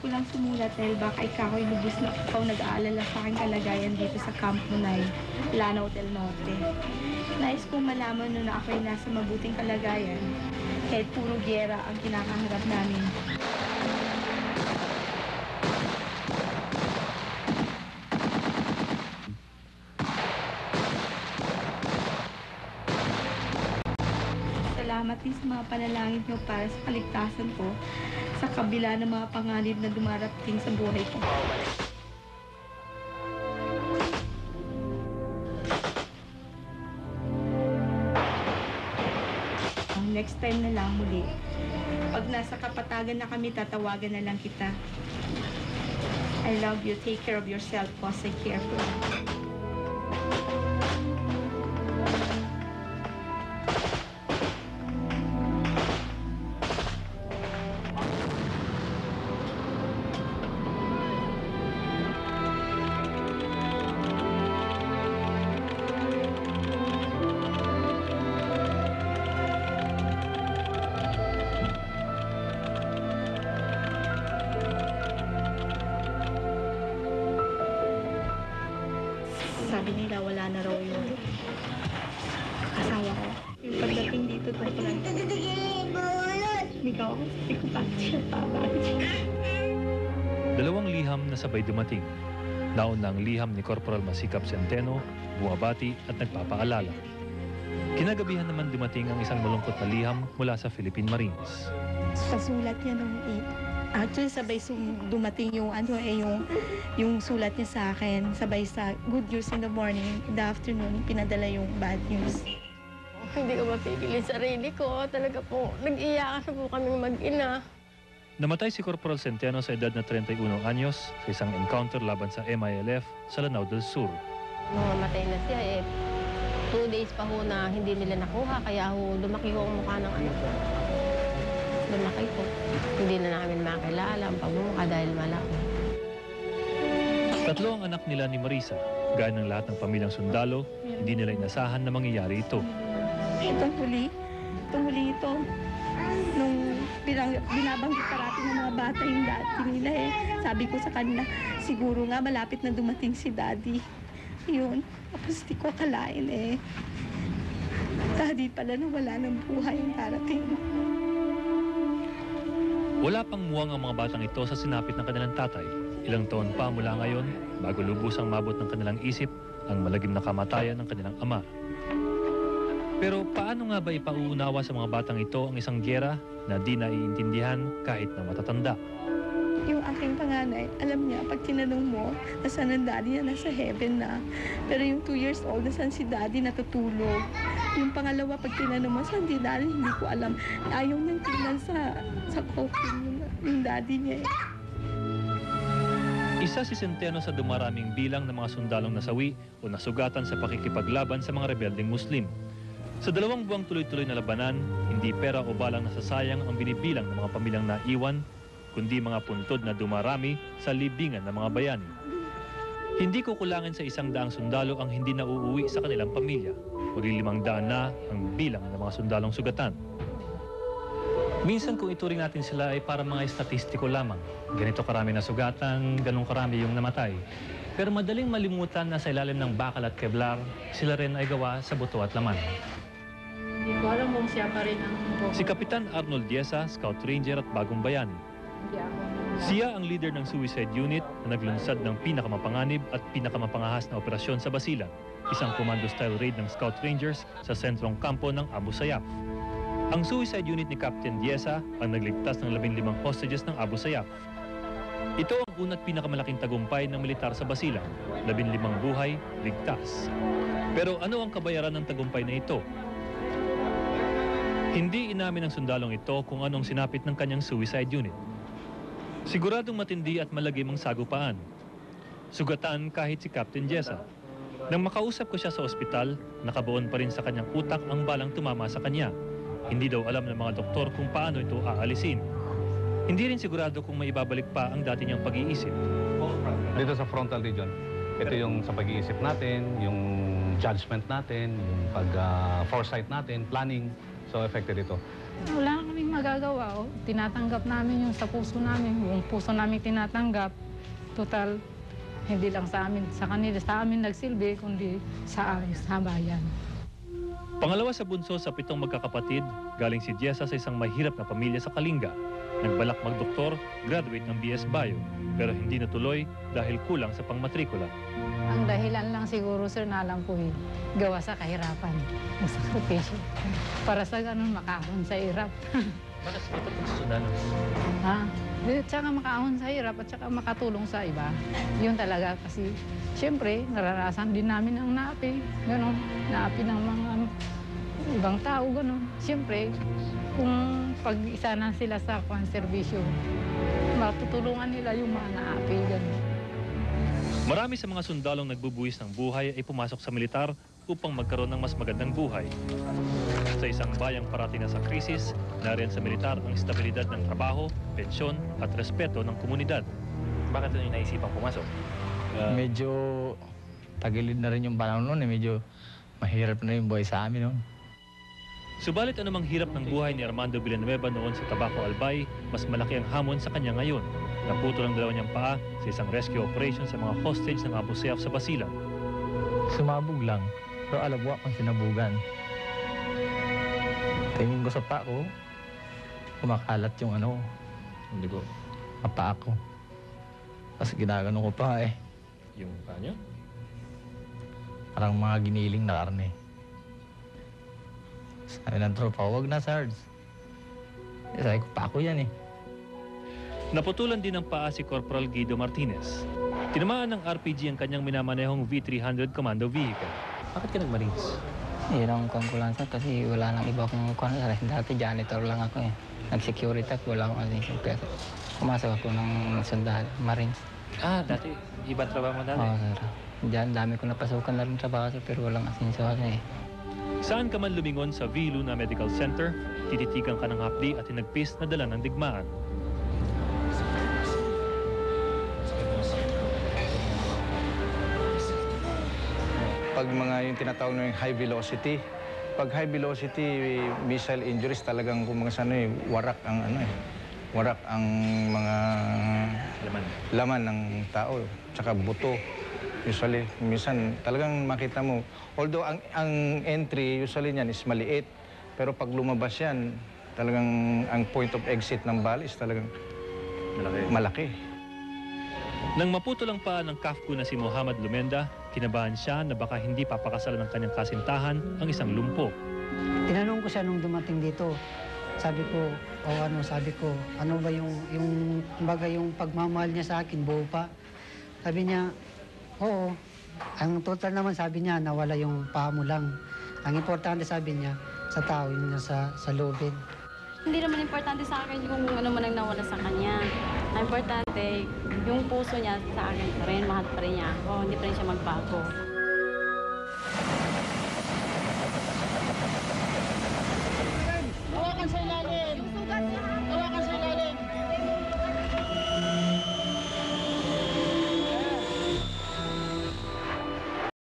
ko lang sumulat dahil baka ikaw ay lubos na ikaw nag-aalala sa aking kalagayan dito sa Camp Munay, Lanao del Norte. Nais kong malaman na ako ay nasa mabuting kalagayan kahit puro giyera ang kinakaharap namin. Salamat din sa mga panalangin niyo para sa kaligtasan ko sa kabila ng mga panganib na dumarating sa buhay ko. Next time na lang muli. Pag nasa kapatagan na kami, tatawagan na lang kita. I love you. Take care of yourself. Cause I care for you. Sabi nila wala na raw yung asawa ko. Yung pagdating dito, Migaw ako, sabi ko bakit siya babalik. Dalawang liham na sabay dumating. Nauna ang liham ni Corporal Masikap Centeno, bumabati at nagpapaalala. Kinagabihan naman dumating ang isang malungkot na liham mula sa Philippine Marines. Pasulat niya nung actually sabay dumating yung yung sulat niya sa akin, sabay sa good news in the morning, in the afternoon pinadala yung bad news. Hindi ko mapipili sarili ko. Talaga po, nag-iyakan na po kaming mag-ina. Namatay si Corporal Centeno sa edad na 31 anyos sa isang encounter laban sa MILF sa Lanao del Sur. Nung mamatay na siya, 2 days pa ho na hindi nila nakuha, kaya ho lumaki ho ang mukha ng anak ko. Lumaki po. Hindi na namin makilala ang pagmumukha dahil malaki. 3 ang anak nila ni Marisa. Gaya ng lahat ng pamilyang sundalo, hindi nila inasahan na mangyayari ito. Itong huli ito, nung binabanggit parati ng mga bata yung dati nila Sabi ko sa kanila, siguro nga malapit na dumating si Daddy. Yun, tapos di ko akalain Daddy pala na wala ng buhay yung darating. Wala pang muwang ang mga batang ito sa sinapit ng kanilang tatay. Ilang taon pa mula ngayon, bago lubusang mabot ng kanilang isip ang malagim na kamatayan ng kanilang ama. Pero paano nga ba ipauunawa sa mga batang ito ang isang giyera na di naiintindihan kahit na matatanda? Yung aking panganay, alam niya, pag tinanong mo, nasaan ang daddy niya, nasa heaven na. Pero yung 2 years old, nasaan si daddy, natutulog. Yung pangalawa, pag tinanong mo, saan di daddy, hindi ko alam. Ayaw niyang tingnan sa coffin yung daddy niya Isa si Centeno sa dumaraming bilang ng mga sundalong nasawi o nasugatan sa pakikipaglaban sa mga rebeldeng Muslim. Sa 2 buwang tuloy-tuloy na labanan, hindi pera o balang nasasayang ang binibilang ng mga pamilyang naiwan, kundi mga puntod na dumarami sa libingan ng mga bayani. Hindi kukulangin sa 100 sundalo ang hindi nauuwi sa kanilang pamilya. Maging 500 na ang bilang ng mga sundalong sugatan. Minsan kung ituring natin sila ay para mga estatistiko lamang. Ganito karami na sugatan, ganun karami yung namatay. Pero madaling malimutan na sa ilalim ng bakal at kevlar, sila rin ay gawa sa buto at laman. Hindi ko alam kung siya pa rin ang Si Kapitan Arnold Diesa, Scout Ranger at Bagong Bayani. Siya ang leader ng suicide unit na naglunsad ng pinakamapanganib at pinakamapangahas na operasyon sa Basilan, isang commando-style raid ng Scout Rangers sa sentrong kampo ng Abu Sayyaf. Ang suicide unit ni Captain Diesa ang nagligtas ng 15 hostages ng Abu Sayyaf. Ito ang una't pinakamalaking tagumpay ng militar sa Basilan, 15 buhay, ligtas. Pero ano ang kabayaran ng tagumpay na ito? Hindi inamin ng sundalong ito kung anong sinapit ng kanyang suicide unit. Siguradong matindi at malagim ang sagupaan. Sugatan kahit si Captain Diesa. Nang makausap ko siya sa ospital, nakabuon pa rin sa kanyang utak ang balang tumama sa kanya. Hindi daw alam ng mga doktor kung paano ito aalisin. Hindi rin sigurado kung may ibabalik pa ang dati niyang pag-iisip. Dito sa frontal region, ito yung sa pag-iisip natin, yung judgment natin, yung pag-foresight natin, planning. so affected ito? Wala kaming magagawa. Oh. Tinatanggap namin yung sa puso namin. Yung puso namin tinatanggap. Total, hindi lang sa amin, sa kanila, sa amin nagsilbi, kundi sa bayan. Pangalawa sa bunso sa 7 magkakapatid, galing si Jessa sa isang mahirap na pamilya sa Kalinga. Nagbalak magdoktor, graduate ng BS Bio, pero hindi natuloy dahil kulang sa pangmatrikula. Ang dahilan lang siguro, sir, na alam ko gawa sa kahirapan, ng sakripisyo. Para sa ganun, makaahon sa hirap. Bakit ito pagsusunan? Ha? At saka makaahon sa hirap at saka makatulong sa iba. Yun talaga kasi, siyempre, nararasan din namin ang naapi. Ganon, naapi ng mga ibang tao, ganon. Siyempre, kung pag-isa na sila sa konserbisyo, matutulungan nila yung mga naapi, ganon. Marami sa mga sundalong nagbubuhis ng buhay ay pumasok sa militar upang magkaroon ng mas magandang buhay. Sa isang bayang parating na sa krisis, nariyan sa militar ang estabilidad ng trabaho, pensyon at respeto ng komunidad. Bakit ito yung naisipang pumasok? Medyo tagilid na rin yung panahon noon. Medyo mahirap na yung buhay sa amin noon. Subalit anumang hirap ng buhay ni Armando Villanueva noon sa Tabaco Albay, mas malaki ang hamon sa kanya ngayon. Naputol ang dalawa niyang paa sa isang rescue operation sa mga hostage ng Abu Sayyaf sa Basilan. Sumabog lang, pero alabwa kang sinabugan. Tingin ko sa paa ko, kumakalat yung hindi ko, paa ko. Kasi ginagano ko pa Yung paa niyo? Parang mga giniling na karne. Sabi ng tropa, huwag na, Sarge. Sabi ko, paa ko yan Naputulan din ng paa si Corporal Guido Martinez. Tinamaan ng RPG ang kanyang minamanehong V300 commando vehicle. Bakit ka nag-Marines? Yun ang kwan ko lang sir kasi wala nang iba kong kwan. Dati janitor lang ako Nag-security at wala akong assistant. Pero pumasok ako ng sundalo, Marines. Dati? Iba trabaho mo dati? Oo sir. Diyan dami ko napasukan na rin trabaho sir pero walang asinso kasi Saan ka man lumingon sa V. Luna Medical Center, tititigan ka ng hapdi at hinagpis na dala ng digmaan. Pag mga yung tinatawag na yung high velocity, pag high velocity missile injuries talagang kung mga warak ang warak ang mga laman ng tao, tsaka buto. Usually, minsan talagang makita mo, although ang entry usually niyan is maliit, pero pag lumabas yan, talagang ang point of exit ng bala is talagang malaki. Nang maputol ang paa ng kafko na si Muhammad Lumenda, kinabahan siya na baka hindi papakasalan ng kanyang kasintahan ang isang lumpo. Tinanong ko siya nung dumating dito. Sabi ko, ano ba yung pagmamahal niya sa akin, buo pa? Sabi niya, oo. Ang total naman sabi niya, nawala yung paa mo lang. Ang importante sabi niya, sa tao, yung nasa loobin. Hindi naman importante sa akin kung ano man ang nawala sa kanya. Ang importante, yung puso niya sa akin pa rin, mahal pa rin niya ako, hindi pa rin siya magbago.